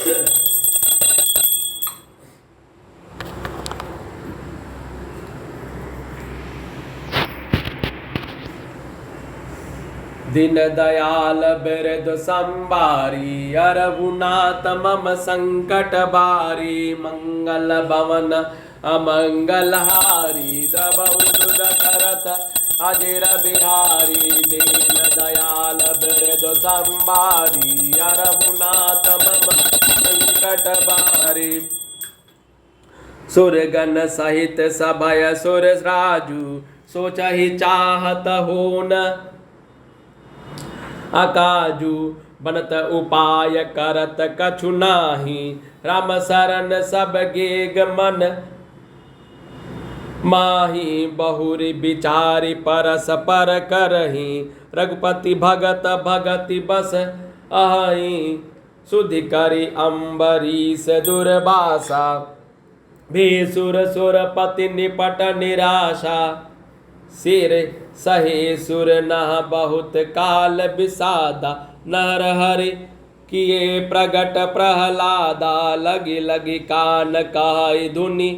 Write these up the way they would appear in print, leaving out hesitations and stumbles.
दीन दयाल बिरद संबारी अरघुनाथ मम संकट बारी मंगल भवन अमंगल हारी द्रवहु दशरथ अजिर बिहारी दीन दयाल बिरद संबारी अरघुनाथ मम संकट बारी सुरगण सहित सभय सुर राजू सोचहि चाहत हो न अकाजू बनत उपाय करत कछु नाही राम शरण सब गेग मन माही बहुरी बिचारी परस पर करही रघुपति भगत भगति बस अहि सुधि करी अम्बरीश दुर्वासा भीसुर सुरपति निपट निराशा सिर सहे सुर नह बहुत काल विषादा नर हरि किए प्रगट प्रहलादा लगी लगी कान काय धुनि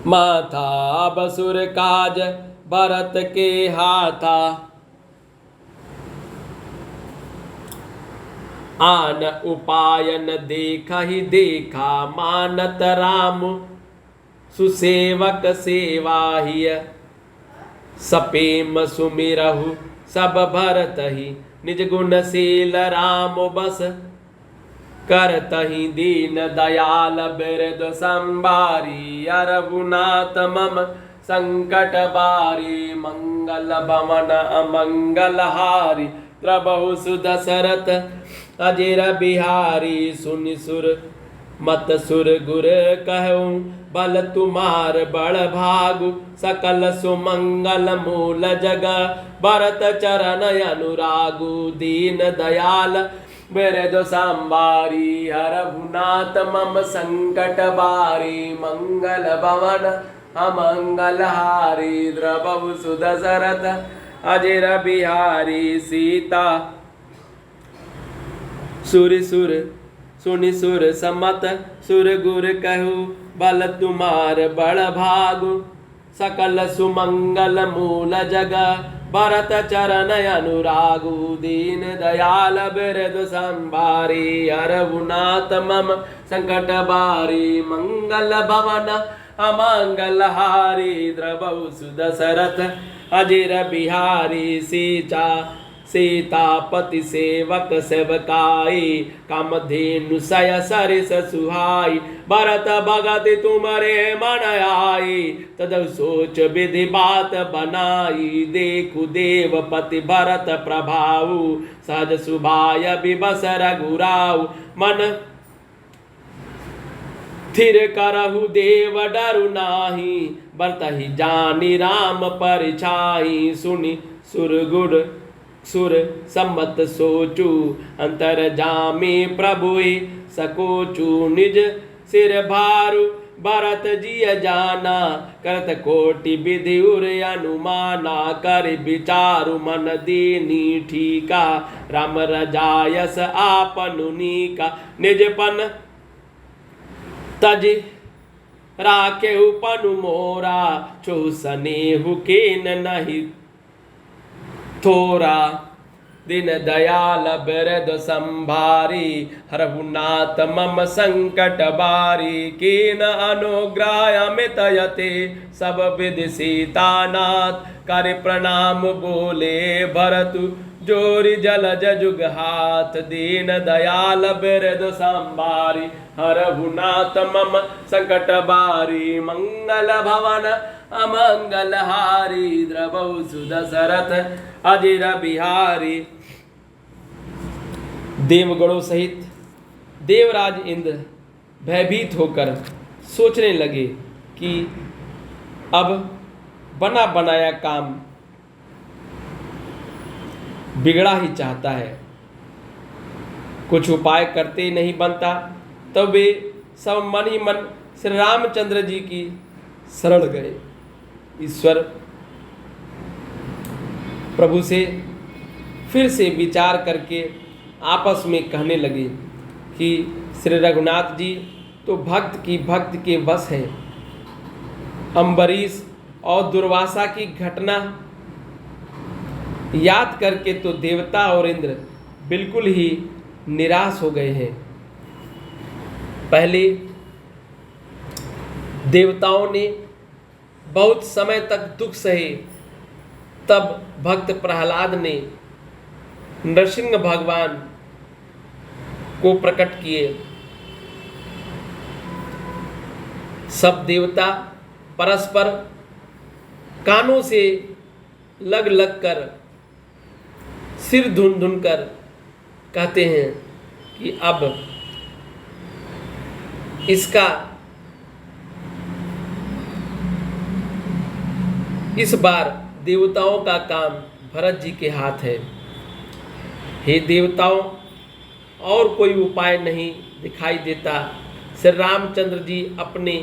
माथा बसुर काज भरत के हाथा आन उपायन देखा ही देखा मानत राम सुसेवक सेवाहिय सपेम सुमिरहु सब भरत ही निज गुणशील राम बस करतहि दीन दयाल बिरद संबारी अरघुनाथ मम संकट बारी मंगल भवन अमंगल हारी द्रवहु सुदशरथ अजिर बिहारी सुनि सुर मत सुर गुर कहूँ बल तुम्हार बड़ भागु सकल सुमंगल मूल जग भरत चरण अनुरागु दीन दयाल बिरद संबारी हरघुनाथ मम संकट बारी मंगल भवन अमंगल हारी द्रवहु सुदशरथ अजिर बिहारी सीता सुर सुर सुनि सुर समत सुर गुर कहु बल तुम्हार बड़ भागु सकल सुमंगल मूल जग भरत चरण अनुरागु दीन दयाल बिरद संबारी अरघुनाथ मम संकट बारी मंगल भवन अमंगल हारी द्रवहु सुदशरथ अजिर बिहारी सीतापति सेवक सेवकाई कामधेनु सय सरिस सुहाई भरत भगत तुमरे मन आई तद सोच विधि बात बनाई देखु देवपति भरत प्रभाऊ सहज सुभाय विबस रघुराऊ मन थिर करहु देव डरु नाही बरतहि जानी राम परिछाई सुनि सुरगुर सुर सम्मत सोचू अंतर जामी प्रभुई सकोचू निज सिर भारू भरत जिय जाना करत कोटि विधि उर अनुमाना कर विचारु मन दीनी ठीका राम रजायस आपनुनीका निजपन तज राखे उपनु मोरा छो स्नेहु केन नहीं थोरा दीन दयाल बिरद संभारी हरघुनाथ मम संकट बारी कीन अनुग्रह अमित यते सब विधि सीतानाथ कर प्रणाम बोले भरतु जोरि जलज जुग हाथ दीन दयाल बिरद संभारी हरघुनाथ मम संकट बारी मंगल भवन अमंगल हारी द्रवहु सुदशरथ अजिर बिहारी। देवगणों सहित देवराज इंद्र भयभीत होकर सोचने लगे कि अब बना बनाया काम बिगड़ा ही चाहता है, कुछ उपाय करते ही नहीं बनता। तब वे सब मन ही मन श्री रामचंद्र जी की शरण गए। ईश्वर प्रभु से फिर से विचार करके आपस में कहने लगे कि श्री रघुनाथ जी तो भक्त के वश हैं। अम्बरीश और दुर्वासा की घटना याद करके तो देवता और इंद्र बिल्कुल ही निराश हो गए हैं। पहले देवताओं ने बहुत समय तक दुख सहे, तब भक्त प्रहलाद ने नरसिंह भगवान को प्रकट किए। सब देवता परस्पर कानों से लग लग कर, सिर धुन धुन कर कहते हैं कि अब इस बार देवताओं का काम भरत जी के हाथ है। हे देवताओं, और कोई उपाय नहीं दिखाई देता। श्री रामचंद्र जी अपने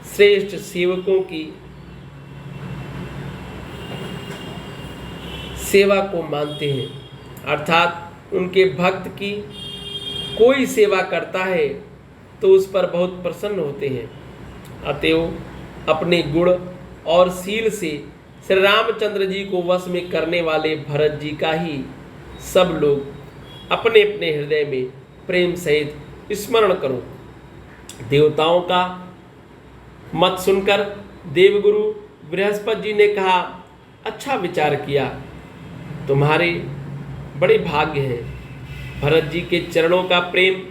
श्रेष्ठ सेवकों की सेवा को मानते हैं, अर्थात उनके भक्त की कोई सेवा करता है तो उस पर बहुत प्रसन्न होते हैं। अतएव अपने गुण और शील से श्री रामचंद्र जी को वश में करने वाले भरत जी का ही सब लोग अपने अपने हृदय में प्रेम सहित स्मरण करो। देवताओं का मत सुनकर देवगुरु बृहस्पति जी ने कहा, अच्छा विचार किया, तुम्हारे बड़े भाग्य हैं। भरत जी के चरणों का प्रेम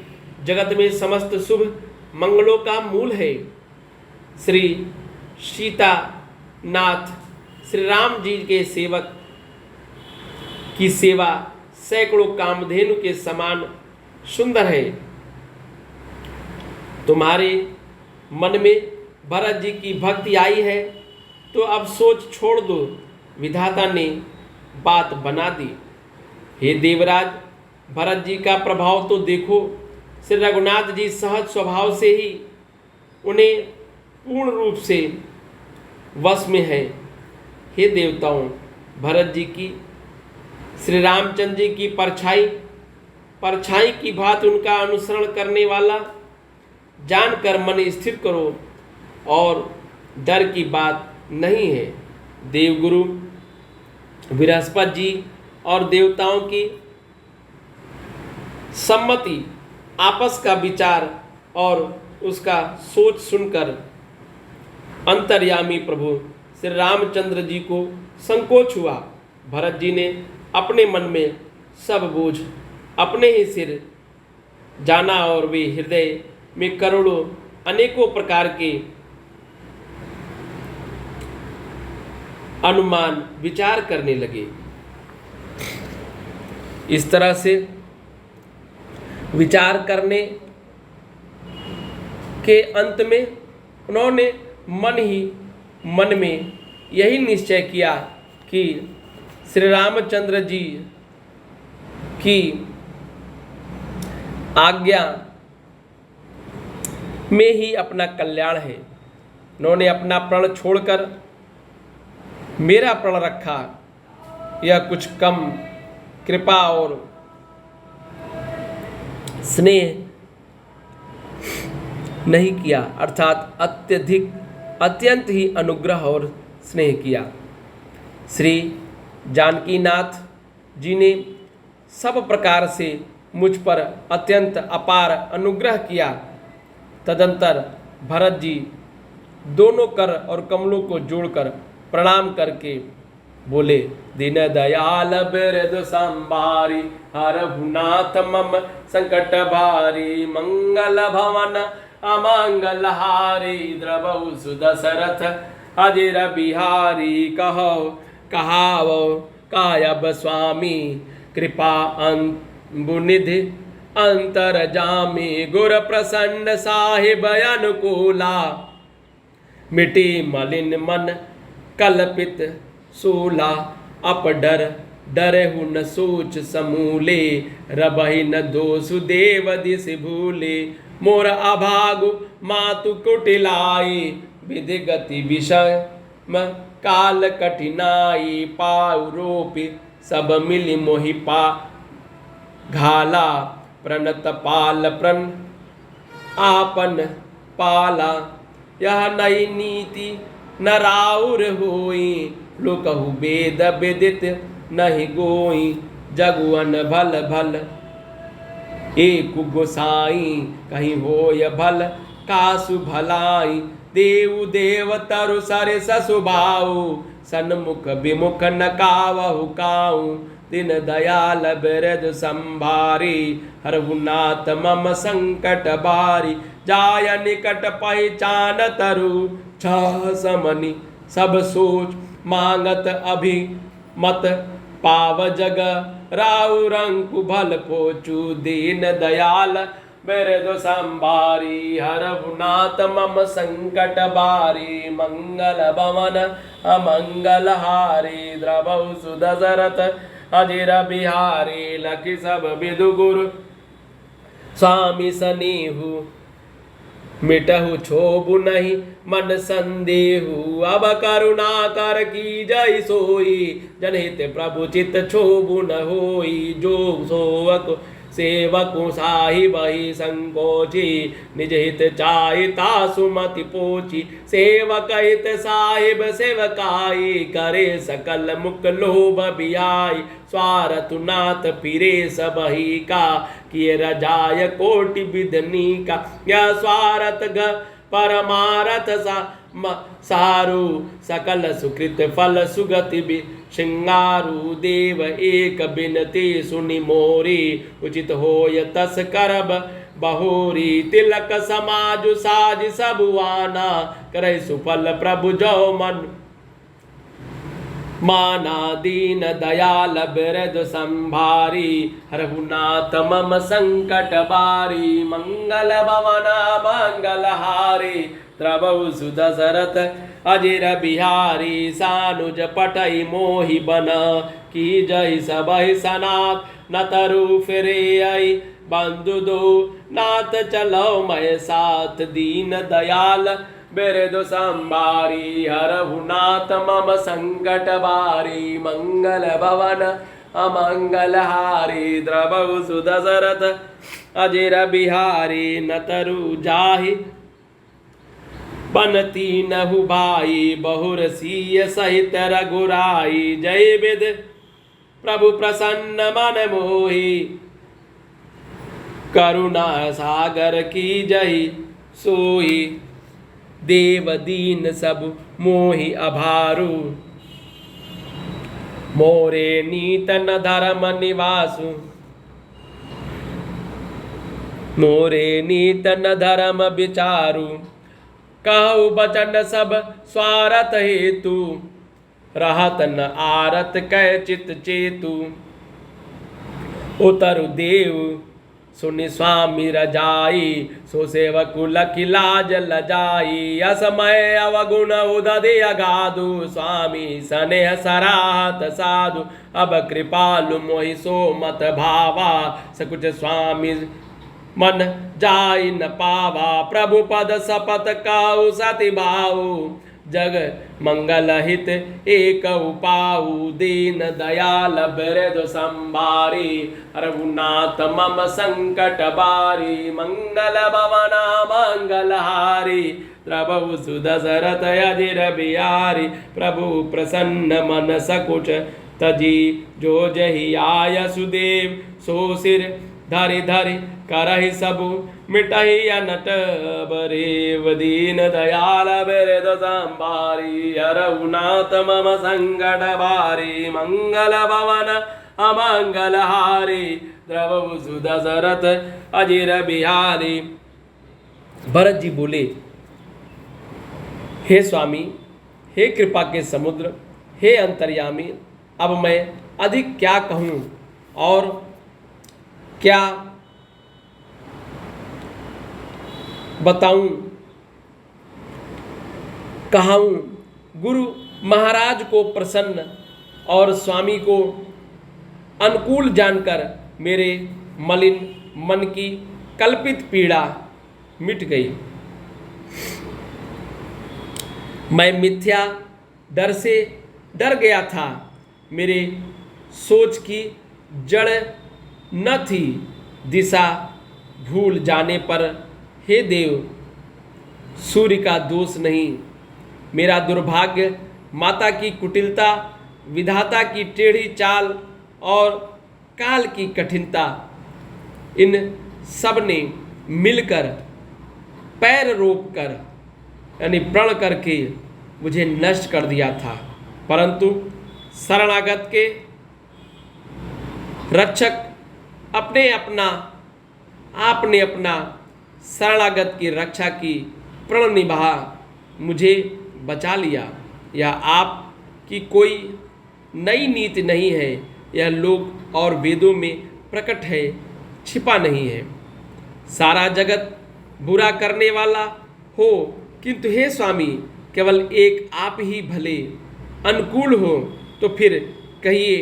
जगत में समस्त शुभ मंगलों का मूल है। श्री सीता नाथ श्री राम जी के सेवक की सेवा सैकड़ों कामधेनु के समान सुंदर है। तुम्हारे मन में भरत जी की भक्ति आई है तो अब सोच छोड़ दो, विधाता ने बात बना दी। हे देवराज, भरत जी का प्रभाव तो देखो। श्री रघुनाथ जी सहज स्वभाव से ही उन्हें पूर्ण रूप से वश में है। हे देवताओं, भरत जी की श्री रामचंद्र जी की परछाई की भांति उनका अनुसरण करने वाला जानकर मन स्थिर करो, और डर की बात नहीं है। देवगुरु बृहस्पति जी और देवताओं की सम्मति, आपस का विचार और उसका सोच सुनकर अंतर्यामी प्रभु श्री रामचंद्र जी को संकोच हुआ। भरत जी ने अपने मन में सब बोझ अपने ही सिर जाना और वे हृदय में करोड़ों अनेकों प्रकार के अनुमान विचार करने लगे। इस तरह से विचार करने के अंत में उन्होंने मन में यही निश्चय किया कि श्री रामचंद्र जी की आज्ञा में ही अपना कल्याण है। उन्होंने अपना प्रण छोड़कर मेरा प्रण रखा। यह कुछ कम कृपा और स्नेह नहीं किया, अर्थात अत्यंत ही अनुग्रह और स्नेह किया। श्री जानकीनाथ जी ने सब प्रकार से मुझ पर अत्यंत अपार अनुग्रह किया। तदंतर भरत जी दोनों कर और कमलों को जोड़कर प्रणाम करके बोले, दीन दयाल बिरद संभारी, हरहुनाथ मम संकट भारी, मंगल भवन अमंगल हारी, द्रवहु सुदशरथ अजिर बिहारी, कहावो कायब स्वामी, कृपा अम्बुनिधि अंतर जामी, गुर प्रसन्न साहिब अनुकूला, मिटी मलिन मन कल्पित सूला, अप डरहु न सोच समूले, रबहि न दोषु देव दिस भूले, मोर अभागु मातु कुटिलाई, विधि गति विषम काल कठिनाई, पाउ रोपि सब मिलि मोहि पा घाला, प्रणत पाल प्रण आपन पाला। यह नई नीति न राउर होई, लोकहु वेद विदित नहीं गोई। जगुअन भल भल एक गोसाई, कहीं होय भल कासु भलाई। देव देव तरु सर ससुभाऊ, सन्मुख विमुख न कावहु काऊ। दिन दयाल बिरद संभारी, हरहुनाथ मम संकट बारी। जाय निकट पहचान तरु, छह समनि सब सोच। मांगत अभि मत पाव जग, राउ रंकु भल पोचू। दीन दयाल बिरद संभारी, हरहुनाथ मम संकट बारी। मंगल भवन अमंगल हारी, द्रवहु सुदशरथ अजिर बिहारी। लखि सब विदु गुरु स्वामी सनेहु, मिटहु क्षोभु नहीं मन संदेहु। अब करुणा कर की जय सोई, जनहित प्रभु चित क्षोभु न होई। जो सोवक सेवकु साहिब ही संकोची, निज हित चाहिता सुमति पोची। सेवक हित साहिब सेवकाई, करे सकल मुख लोभ बियाई। स्वारथु नाथ फिरे सबही का, किए रजाय कोटि विधनी का। यह स्वारथ ग परमारथ सारु, सकल सुकृत फल सुगति भी श्रृंगारु। देव एक बिनती सुनि मोरी, उचित होय तस करब बहोरी। तिलक समाज साज सबुआना, करे सुफल प्रभु जो मन माना। दीन दयाल बिरद संभारी, हरहुनाथ मम संकट बारी। मंगल भवन मंगल हारी, द्रवहु सुदशरथ अजिर बिहारी। सानुज पटई मोहि बन, की जय सबहि सनाथ। न तरु फिरे आई बंधु दो, नाथ चलो मैं साथ। दीन दयाल बिरद संभारी, हरहुनाथ मम संकट बारी। मंगल भवन अमंगल हारी, द्रवहु सुदशरथ अजिर बिहारी। न तरु जाहि बनती नहु भाई, बहुर सीय सहित रघुराई। जय विद प्रभु प्रसन्न मन मोहि, करुणा सागर की जय सोई। देव दीन सब मोहि अभारु, मोरे नीत न धर्म निवासु। मोरे नीत न धर्म विचारु, कहु बचन सब स्वार्थ हेतु। रहत न आरत कै चित चेतु, उतरु देव सुनि स्वामी रजाई। सो सेवकु लखि लाज लजाई, असमय अवगुण उदधि अगाधु। स्वामी स्नेह सराहत साधु, अब कृपालु मोहि सो मत भावा। सकुच स्वामी मन जाई न पावा, प्रभु पद सपत काऊ सति भाऊ। जग मंगल हित एक उपाऊ, दीन दयाल बिरद संभारी। रघुनाथ मम संकट बारी, मंगल भवन मंगल हारी। द्रवहु सुदशरथ अजिर बिहारी, प्रभु प्रसन्न मन सकुच तजी। जो जहि आय सुदेव सो सिर धरि धरि करहि सबु मिटहि अनट बरेव। दीन दयाल बिरद संभारी, रघुनाथ मम संकट बारी। मंगल भवन अमंगल हारी, द्रवहु सुदशरथ अजिर बिहारी। भरत जी बोले, हे स्वामी, हे कृपा के समुद्र, हे अंतर्यामी, अब मैं अधिक क्या कहूँ और क्या बताऊं, कहूँ। गुरु महाराज को प्रसन्न और स्वामी को अनुकूल जानकर मेरे मलिन मन की कल्पित पीड़ा मिट गई। मैं मिथ्या डर से डर गया था। मेरे सोच की जड़ न थी, दिशा भूल जाने पर हे देव सूर्य का दोष नहीं, मेरा दुर्भाग्य, माता की कुटिलता, विधाता की टेढ़ी चाल और काल की कठिनता, इन सब ने मिलकर पैर रोक कर यानी प्रण करके मुझे नष्ट कर दिया था। परंतु शरणागत के रक्षक आपने अपना शरणागत की रक्षा की प्रण निभा मुझे बचा लिया। यह आपकी कोई नई नीति नहीं है, यह लोक और वेदों में प्रकट है, छिपा नहीं है। सारा जगत बुरा करने वाला हो, किंतु हे स्वामी केवल एक आप ही भले अनुकूल हो, तो फिर कहिए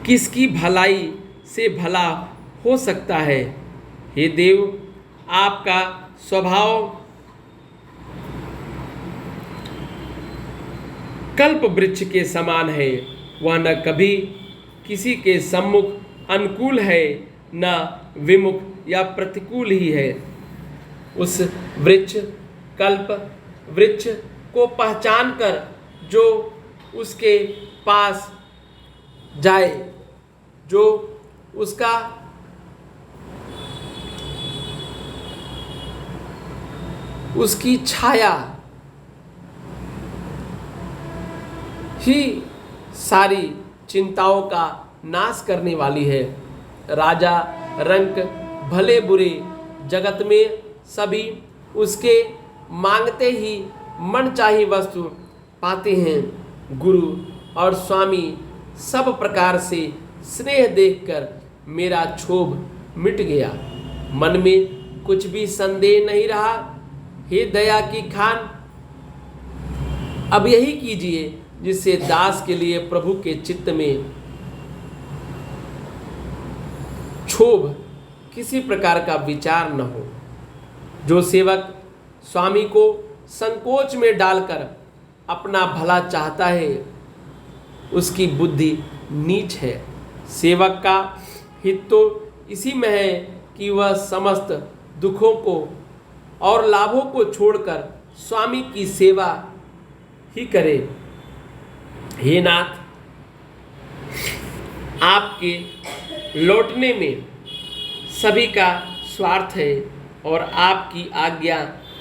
किसकी भलाई से भला हो सकता है। हे देव आपका स्वभाव कल्प वृक्ष के समान है, वह न कभी किसी के सम्मुख अनुकूल है न विमुख या प्रतिकूल ही है। उस कल्प वृक्ष को पहचान कर जो उसके पास जाए, जो उसकी छाया ही सारी चिंताओं का नाश करने वाली है। राजा रंक भले बुरे जगत में सभी उसके मांगते ही मनचाही वस्तु पाते हैं। गुरु और स्वामी सब प्रकार से स्नेह देखकर मेरा क्षोभ मिट गया, मन में कुछ भी संदेह नहीं रहा। हे दया की खान, अब यही कीजिए जिससे दास के लिए प्रभु के चित्त में क्षोभ किसी प्रकार का विचार न हो। जो सेवक स्वामी को संकोच में डालकर अपना भला चाहता है, उसकी बुद्धि नीच है। सेवक का हित तो इसी में है कि वह समस्त दुखों को और लाभों को छोड़कर स्वामी की सेवा ही करे। हे नाथ, आपके लौटने में सभी का स्वार्थ है और आपकी आज्ञा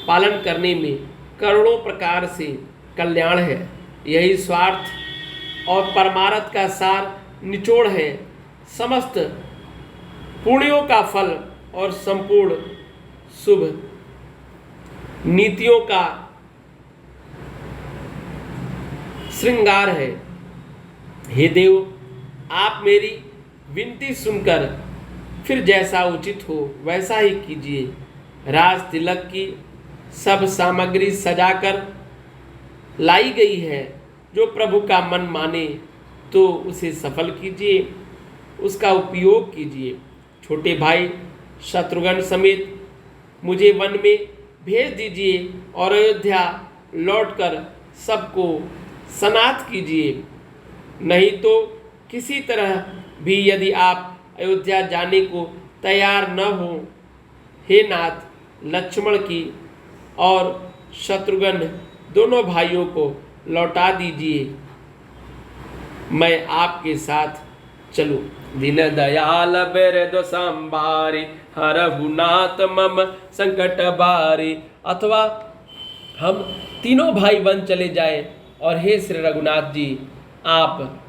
पालन करने में करोड़ों प्रकार से कल्याण है। यही स्वार्थ और परमार्थ का सार निचोड़ है। समस्त पुण्यों का फल और संपूर्ण शुभ नीतियों का श्रृंगार है। हे देव, आप मेरी विनती सुनकर फिर जैसा उचित हो वैसा ही कीजिए। राज तिलक की सब सामग्री सजाकर लाई गई है, जो प्रभु का मन माने तो उसे सफल कीजिए, उसका उपयोग कीजिए। छोटे भाई शत्रुघ्न समेत मुझे वन में भेज दीजिए और अयोध्या लौटकर सबको सनाथ कीजिए। नहीं तो किसी तरह भी यदि आप अयोध्या जाने को तैयार न हो, हे नाथ, लक्ष्मण की और शत्रुघ्न दोनों भाइयों को लौटा दीजिए, मैं आपके साथ चलूं। दीन दयाल बिरदु संभारी, हरहु नाथ मम संकट बारी। अथवा हम तीनों भाई वन चले जाएं और हे श्री रघुनाथ जी, आप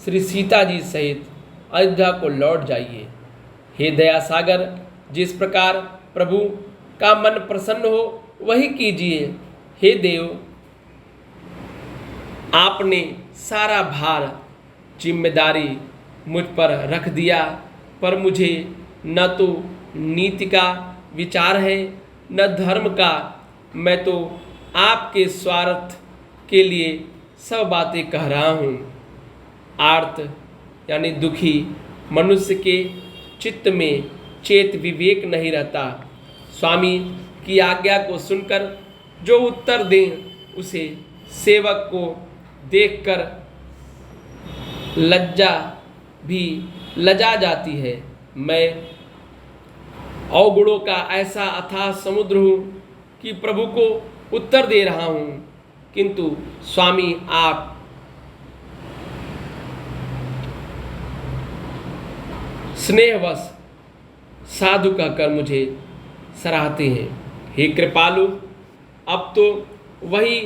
श्री सीता जी सहित अयोध्या को लौट जाइए। हे दया सागर, जिस प्रकार प्रभु का मन प्रसन्न हो वही कीजिए। हे देव, आपने सारा भार जिम्मेदारी मुझ पर रख दिया, पर मुझे न तो नीति का विचार है न धर्म का। मैं तो आपके स्वार्थ के लिए सब बातें कह रहा हूँ। आर्त यानी दुखी मनुष्य के चित्त में चेत विवेक नहीं रहता। स्वामी की आज्ञा को सुनकर जो उत्तर दें, उसे सेवक को देखकर लज्जा भी लजा जाती है। मैं अवगुणों का ऐसा अथाह समुद्र हूँ कि प्रभु को उत्तर दे रहा हूँ, किंतु स्वामी आप स्नेहवश साधु कहकर मुझे सराहते हैं। हे कृपालु, अब तो वही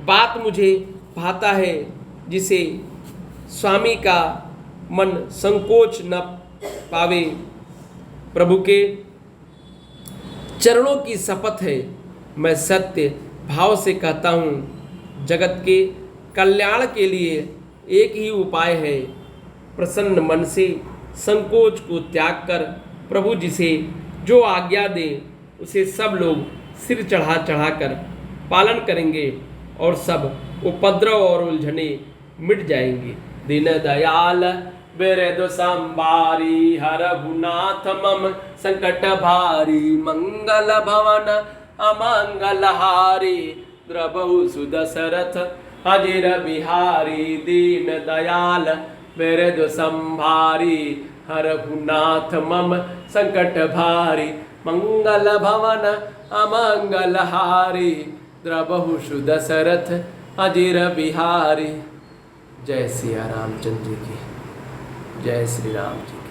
बात मुझे भाता है जिसे स्वामी का मन संकोच न पावे। प्रभु के चरणों की शपथ है, मैं सत्य भाव से कहता हूँ, जगत के कल्याण के लिए एक ही उपाय है। प्रसन्न मन से संकोच को त्याग कर प्रभु जिसे जो आज्ञा दे उसे सब लोग सिर चढ़ा चढ़ाकर पालन करेंगे और सब उपद्रव और उलझने मिट जाएंगे। दीन दयाल बिरदु संभारी हरहु नाथ मम संकट भारी, मंगल भवन अमंगल हारी, द्रबहु सुदशरथ अजिर बिहारी। दीन दयाल बिरदु संभारी हरहु नाथ मम संकट भारी, मंगल भवन अमंगल हारी, द्रबहु सुदशरथ अजिर बिहारी। जय सिया रामचंद्र जी की जय श्री राम जी।